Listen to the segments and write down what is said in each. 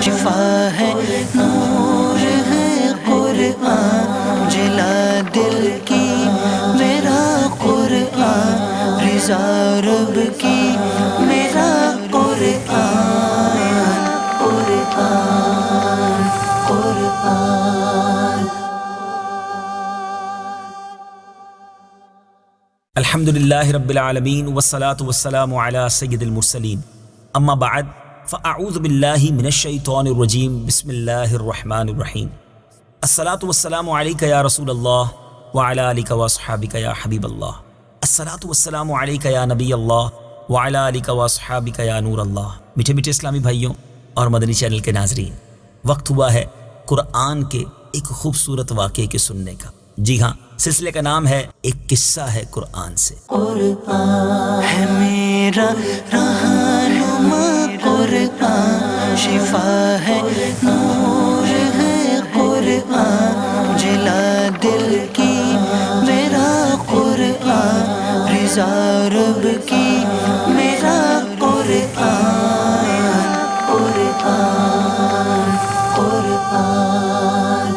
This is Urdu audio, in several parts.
شفا ہے نور ہے قرآن، جلا دل کی میرا قرآن، رضا رب کی میرا قرآن، قرآن قرآن۔ الحمدللہ رب العالمین والصلاة والسلام علی سید المرسلین، اما بعد فاعوذ باللہ من الشیطان الرجیم، بسم اللہ الرحمن الرحیم۔ الصلاة والسلام علیک یا رسول اللہ وعلی آلک واصحابک یا حبیب اللہ، الصلاة والسلام علیک یا نبی اللہ وعلی آلک واصحابک یا نور اللہ۔ میٹھے میٹھے اسلامی بھائیوں اور مدنی چینل کے ناظرین، وقت ہوا ہے قرآن کے ایک خوبصورت واقعے کے سننے کا۔ جی ہاں، سلسلے کا نام ہے ایک قصہ ہے قرآن سے۔ قرآن ہے میرا رہنما، قرآن شفا ہے نور ہے قرآن، جلا دل کی میرا قرآن، رضا رب کی میرا قرآن، قرآن قرآن۔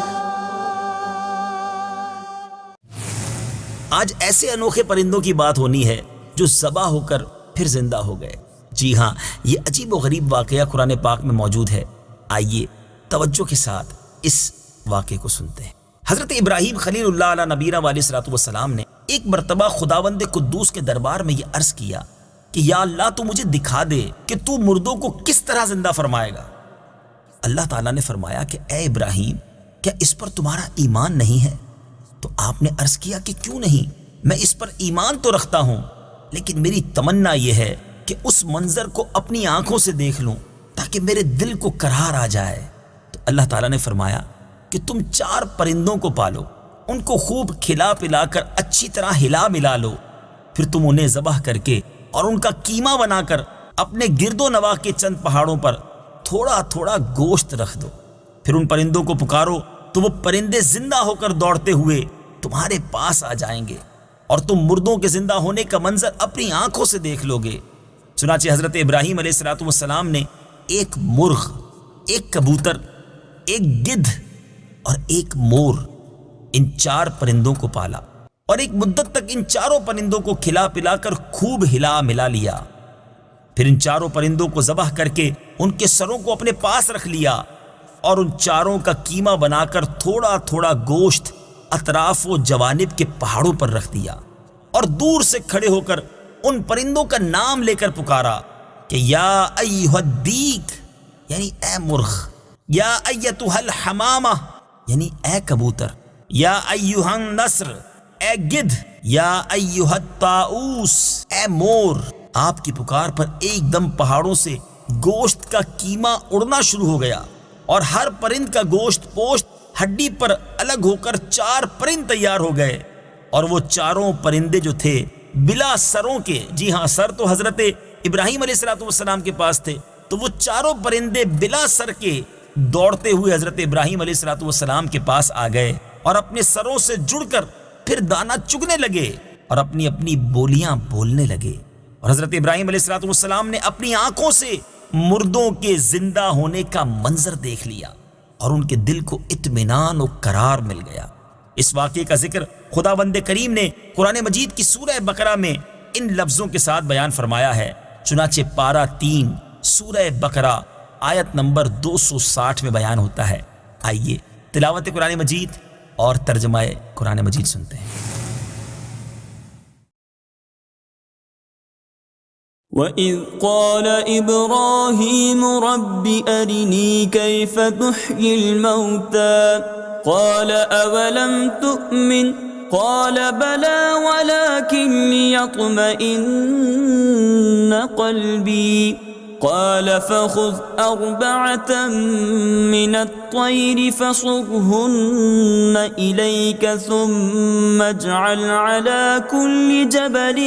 آج ایسے انوکھے پرندوں کی بات ہونی ہے جو ذبح ہو کر پھر زندہ ہو گئے۔ جی ہاں، یہ عجیب و غریب واقعہ قرآن پاک میں موجود ہے۔ آئیے توجہ کے ساتھ اس واقعے کو سنتے ہیں۔ حضرت ابراہیم خلیل اللہ علیہ نبینا علیہ الصلوۃ والسلام نے ایک مرتبہ خداوند قدوس کے دربار میں یہ عرض کیا کہ یا اللہ تو مجھے دکھا دے کہ تو مردوں کو کس طرح زندہ فرمائے گا۔ اللہ تعالیٰ نے فرمایا کہ اے ابراہیم، کیا اس پر تمہارا ایمان نہیں ہے؟ تو آپ نے عرض کیا کہ کیوں نہیں، میں اس پر ایمان تو رکھتا ہوں، لیکن میری تمنا یہ ہے کہ اس منظر کو اپنی آنکھوں سے دیکھ لوں تاکہ میرے دل کو قرار آ جائے۔ تو اللہ تعالیٰ نے فرمایا کہ تم 4 پرندوں کو پالو، ان کو خوب کھلا پلا کر اچھی طرح ہلا ملا لو، پھر تم انہیں ذبح کر کے اور ان کا قیمہ بنا کر اپنے گرد و نواح کے چند پہاڑوں پر تھوڑا تھوڑا گوشت رکھ دو، پھر ان پرندوں کو پکارو تو وہ پرندے زندہ ہو کر دوڑتے ہوئے تمہارے پاس آ جائیں گے اور تم مردوں کے زندہ ہونے کا منظر اپنی آنکھوں سے دیکھ لو گے۔ چنانچہ حضرت ابراہیم علیہ السلام نے ایک مرغ، ایک کبوتر، ایک گدھ اور ایک مور، ان 4 پرندوں کو پالا اور ایک مدت تک ان 4 پرندوں کو کھلا پلا کر خوب ہلا ملا لیا، پھر ان 4 پرندوں کو ذبح کر کے ان کے سروں کو اپنے پاس رکھ لیا اور ان 4 کا قیمہ بنا کر تھوڑا تھوڑا گوشت اطراف و جوانب کے پہاڑوں پر رکھ دیا اور دور سے کھڑے ہو کر ان پرندوں کا نام لے کر پکارا کہ یا ایھا الدیک یعنی اے مرغ، یا ایتھا الحمامہ یعنی اے کبوتر، یا ایھا النسر اے گدھ، یا ایھا الطاؤس اے مور۔ آپ کی پکار پر ایک دم پہاڑوں سے گوشت کا قیمہ اڑنا شروع ہو گیا اور ہر پرند کا گوشت پوشت ہڈی پر الگ ہو کر 4 پرند تیار ہو گئے، اور وہ 4 پرندے جو تھے بلا سروں کے، جی ہاں سر تو حضرت ابراہیم علیہ السلام کے پاس تھے، تو وہ 4 پرندے بلا سر کے دوڑتے ہوئے حضرت ابراہیم علیہ السلام کے پاس آ گئے اور اپنے سروں سے جڑ کر پھر دانہ چگنے لگے اور اپنی اپنی بولیاں بولنے لگے، اور حضرت ابراہیم علیہ السلام نے اپنی آنکھوں سے مردوں کے زندہ ہونے کا منظر دیکھ لیا اور ان کے دل کو اطمینان و قرار مل گیا۔ اس واقعے کا ذکر خداوند کریم نے قرآن مجید کی سورہ بقرہ میں ان لفظوں کے ساتھ بیان فرمایا ہے۔ چنانچہ پارہ 3 سورہ بقرہ آیت نمبر 260 میں بیان ہوتا ہے۔ آئیے تلاوت قرآن مجید اور ترجمہ قرآن مجید سنتے ہیں۔ وَإِذْ قَالَ إِبْرَاهِيمُ رَبِّ أَرِنِي كَيْفَ تُحْيِي الْمَوْتَى قَالَ أَوَلَمْ تُؤْمِنْ قَالَ بَلَى وَلَكِنْ لِيَطْمَئِنَّ قَلْبِي قال فخذ 4 من الطير فصرهن إليك ثم اجعل على كل جبل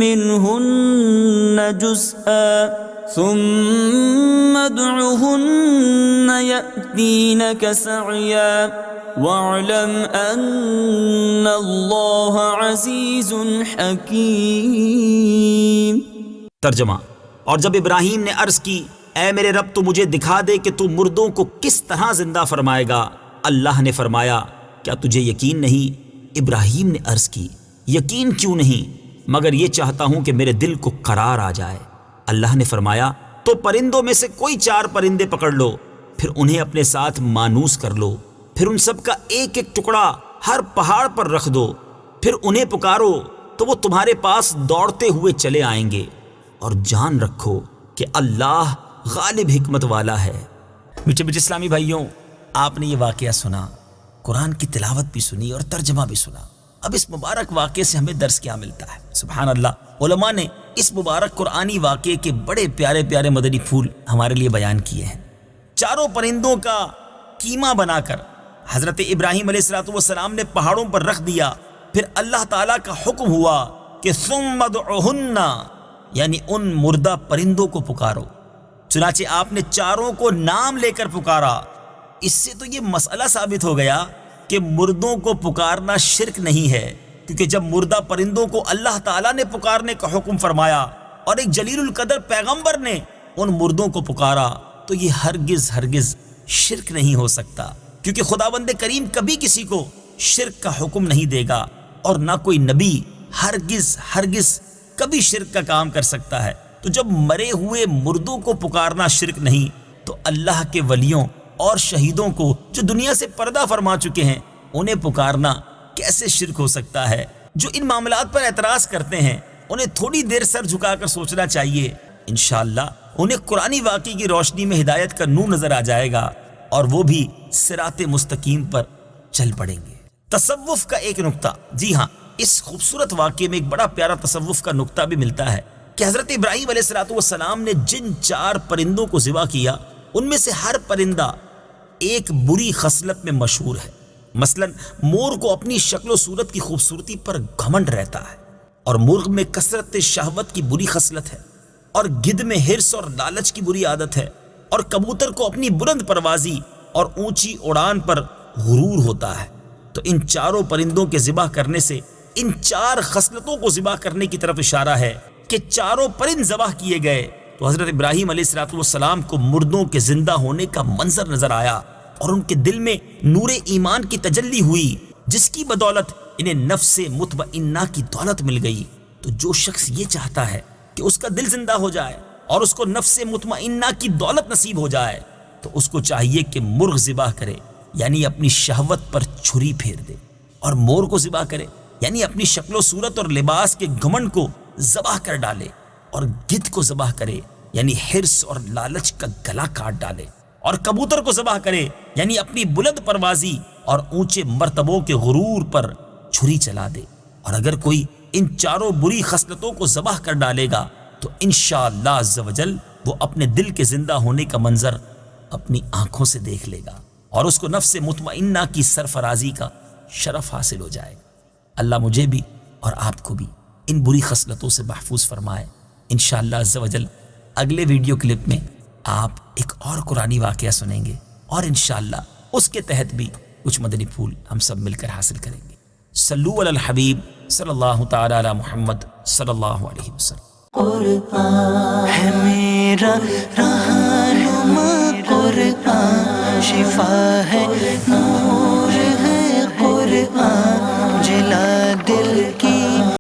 منهن جزءا ثم ادعهن يأتينك سعيا واعلم أن الله عزيز حكيم۔ ترجمہ: اور جب ابراہیم نے عرض کی اے میرے رب تو مجھے دکھا دے کہ تو مردوں کو کس طرح زندہ فرمائے گا۔ اللہ نے فرمایا کیا تجھے یقین نہیں؟ ابراہیم نے عرض کی یقین کیوں نہیں، مگر یہ چاہتا ہوں کہ میرے دل کو قرار آ جائے۔ اللہ نے فرمایا تو پرندوں میں سے کوئی 4 پرندے پکڑ لو، پھر انہیں اپنے ساتھ مانوس کر لو، پھر ان سب کا ایک ایک ٹکڑا ہر پہاڑ پر رکھ دو، پھر انہیں پکارو تو وہ تمہارے پاس دوڑتے ہوئے چلے آئیں گے، اور جان رکھو کہ اللہ غالب حکمت والا ہے۔ میٹھے میٹھے اسلامی بھائیوں، آپ نے یہ واقعہ سنا، قرآن کی تلاوت بھی سنی اور ترجمہ بھی سنا۔ اب اس مبارک واقعے سے ہمیں درس کیا ملتا ہے؟ سبحان اللہ، علماء نے اس مبارک قرآنی واقعے کے بڑے پیارے پیارے مدنی پھول ہمارے لیے بیان کیے ہیں۔ 4 پرندوں کا کیما بنا کر حضرت ابراہیم علیہ السلام نے پہاڑوں پر رکھ دیا، پھر اللہ تعالیٰ کا حکم ہوا کہ ثم ادعوہن، یعنی ان مردہ پرندوں کو پکارو۔ چنانچہ آپ نے 4 کو نام لے کر پکارا۔ اس سے تو یہ مسئلہ ثابت ہو گیا کہ مردوں کو پکارنا شرک نہیں ہے، کیونکہ جب مردہ پرندوں کو اللہ تعالیٰ نے پکارنے کا حکم فرمایا اور ایک جلیل القدر پیغمبر نے ان مردوں کو پکارا تو یہ ہرگز شرک نہیں ہو سکتا، کیونکہ خداوند کریم کبھی کسی کو شرک کا حکم نہیں دے گا، اور نہ کوئی نبی ہرگز کبھی شرک کا کام کر سکتا ہے۔ تو جب مرے ہوئے مردوں کو پکارنا شرک نہیں، تو اللہ کے ولیوں اور شہیدوں کو جو دنیا سے پردہ فرما چکے ہیں انہیں پکارنا کیسے شرک ہو سکتا ہے؟ جو ان معاملات پر اعتراض کرتے ہیں انہیں تھوڑی دیر سر جھکا کر سوچنا چاہیے، انشاءاللہ انہیں قرآنی واقعے کی روشنی میں ہدایت کا نور نظر آ جائے گا، اور وہ بھی صراط مستقیم پر چل پڑیں گے۔ تصوف کا ایک نقطہ، جی ہاں، اس خوبصورت واقعے میں ایک بڑا پیارا تصوف کا نقطہ بھی ملتا ہے کہ حضرت ابراہیم علیہ السلام نے جن 4 پرندوں کو ذبح کیا ان میں سے ہر پرندہ ایک بری خصلت میں مشہور ہے۔ مثلا مور کو اپنی شکل و صورت کی خوبصورتی پر گھمنڈ رہتا ہے، اور مرغ میں کثرت شہوت کی بری خصلت ہے، اور گدھ میں حرص اور لالچ کی بری عادت ہے، اور کبوتر کو اپنی بلند پروازی اور اونچی اڑان پر غرور ہوتا ہے۔ تو ان 4 پرندوں کے ذبح کرنے سے ان 4 خصلتوں کو ذبح کرنے کی طرف اشارہ ہے کہ 4 پرند ذبح کیے گئے تو حضرت ابراہیم علیہ السلام کو مردوں کے زندہ ہونے کا منظر نظر آیا، اور ان کے دل میں نور ایمان کی تجلی ہوئی، جس کی بدولت انہیں نفس مطمئنہ کی دولت مل گئی۔ تو جو شخص یہ چاہتا ہے کہ اس کا دل زندہ ہو جائے اور اس کو نفس مطمئنہ کی دولت نصیب ہو جائے، تو اس کو چاہیے کہ مرغ ذبح کرے، یعنی اپنی شہوت پر چھری پھیر دے، اور مور کو ذبح کرے، یعنی اپنی شکل و صورت اور لباس کے گھمنڈ کو ذبح کر ڈالے، اور گدھ کو ذبح کرے، یعنی حرص اور لالچ کا گلا کاٹ ڈالے، اور کبوتر کو ذبح کرے، یعنی اپنی بلند پروازی اور اونچے مرتبوں کے غرور پر چھری چلا دے۔ اور اگر کوئی ان 4 بری خصلتوں کو ذبح کر ڈالے گا تو انشاءاللہ عز و جل وہ اپنے دل کے زندہ ہونے کا منظر اپنی آنکھوں سے دیکھ لے گا، اور اس کو نفس مطمئنہ کی سرفرازی کا شرف حاصل ہو جائے گا۔ اللہ مجھے بھی اور آپ کو بھی ان بری خصلتوں سے محفوظ فرمائے۔ انشاءاللہ عز و جل اگلے ویڈیو کلپ میں آپ ایک اور قرآنی واقعہ سنیں گے، اور انشاءاللہ اس کے تحت بھی کچھ مدنی پھول ہم سب مل کر حاصل کریں گے۔ صلو علی الحبیب صلی اللہ تعالی علی محمد صلی اللہ علیہ وسلم۔ قرآن ہے میرا رہنما، قرآن شفا ہے، نور ہے قرآن، جلا دل کی